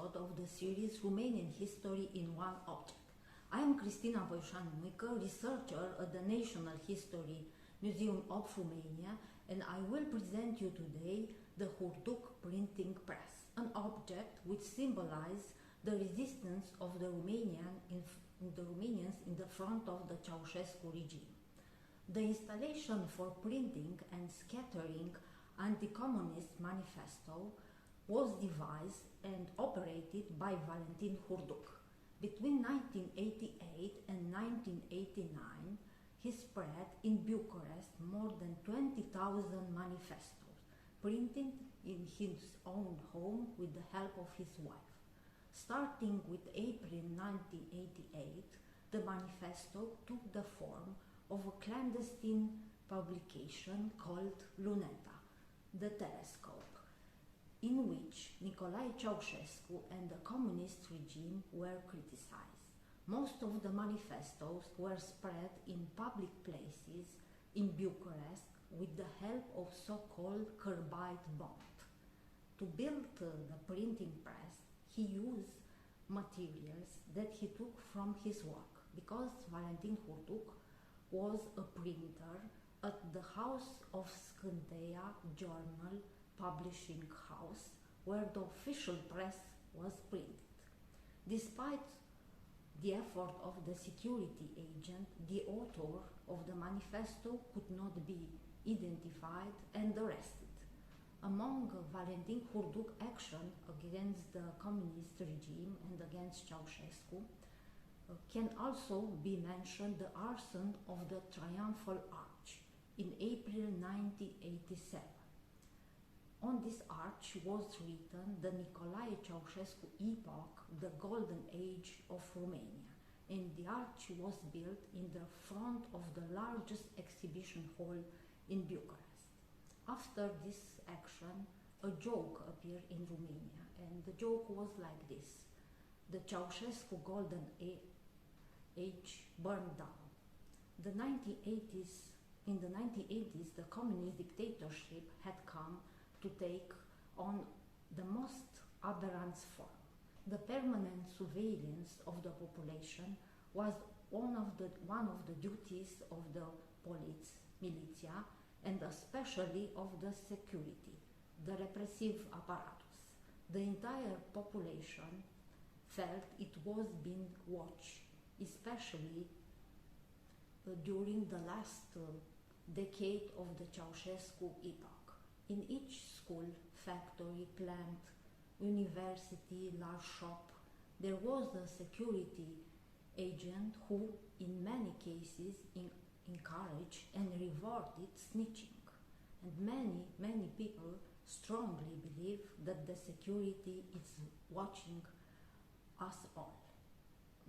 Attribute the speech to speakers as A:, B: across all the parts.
A: episode of the series Romanian History in One Object. I am Cristina Păiușan-Nuică, researcher at the National History Museum of Romania, and I will present you today the Hurduc printing press, an object which symbolizes the resistance of the Romanians in the front of the Ceaușescu regime. The installation for printing and scattering anti-communist manifesto was devised and operated by Valentin Hurduc. Between 1988 and 1989, he spread in Bucharest more than 20,000 manifestos, printed in his own home with the help of his wife. Starting with April 1988, the manifesto took the form of a clandestine publication called Luneta, the telescope, in which Nicolae Ceaușescu and the communist regime were criticized. Most of the manifestos were spread in public places in Bucharest with the help of so-called carbide bond. To build the printing press, he used materials that he took from his work, because Valentin Hurduc was a printer at the House of Scânteia Journal Publishing House, where the official press was printed. Despite the effort of the security agent, the author of the manifesto could not be identified and arrested. Among Valentin Hurduc's action against the communist regime and against Ceaușescu can also be mentioned the arson of the Triumphal Arch in April 1987. On this arch was written the Nicolae Ceaușescu epoch, the golden age of Romania, and the arch was built in the front of the largest exhibition hall in Bucharest. After this action, a joke appeared in Romania, and the joke was like this: the Ceaușescu golden age burned down. In the 1980s, the communist dictatorship had come to take on the most aberrant form. The permanent surveillance of the population was one of the duties of the militia, and especially of the security, the repressive apparatus. The entire population felt it was being watched, especially during the last decade of the Ceaușescu epoch. In each school, factory, plant, university, large shop, there was a security agent who, in many cases, encouraged and rewarded snitching. And many people strongly believe that the security is watching us all.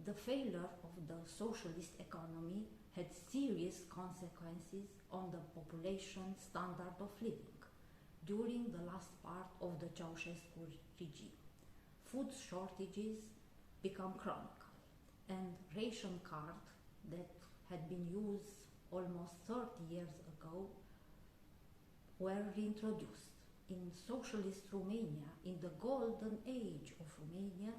A: The failure of the socialist economy had serious consequences on the population's standard of living during the last part of the Ceaușescu regime. Food shortages became chronic, and ration cards that had been used almost 30 years ago were reintroduced. In socialist Romania, in the golden age of Romania,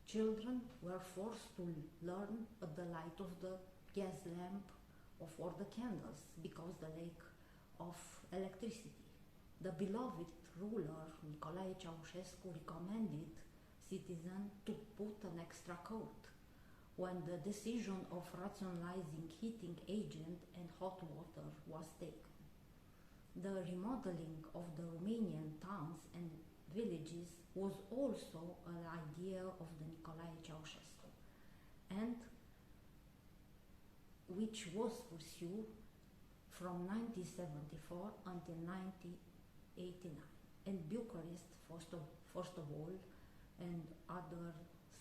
A: children were forced to learn at the light of the gas lamp or the candles because the lack of electricity. The beloved ruler Nicolae Ceaușescu recommended citizens to put an extra coat when the decision of rationalizing heating agent and hot water was taken. The remodeling of the Romanian towns and villages was also an idea of the Nicolae Ceaușescu, and which was pursued from 1974 until 1989. And Bucharest, first of all, and other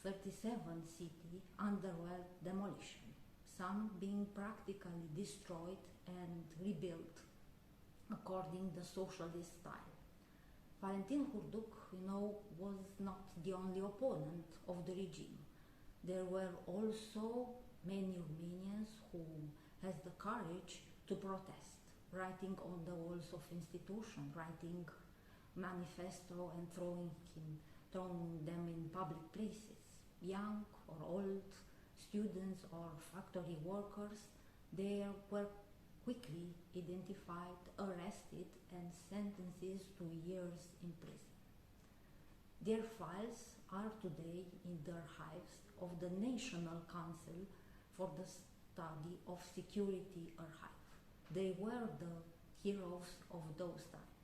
A: 37 cities underwent demolition, some being practically destroyed and rebuilt according to the socialist style. Valentin Hurduc, was not the only opponent of the regime. There were also many Romanians who has the courage to protest, writing on the walls of institutions, writing manifesto and throwing throwing them in public places. Young or old, students or factory workers, they were quickly identified, arrested, and sentenced to years in prison. Their files are today in the archives of the National Council for the Study of Security Archive. They were the heroes of those times.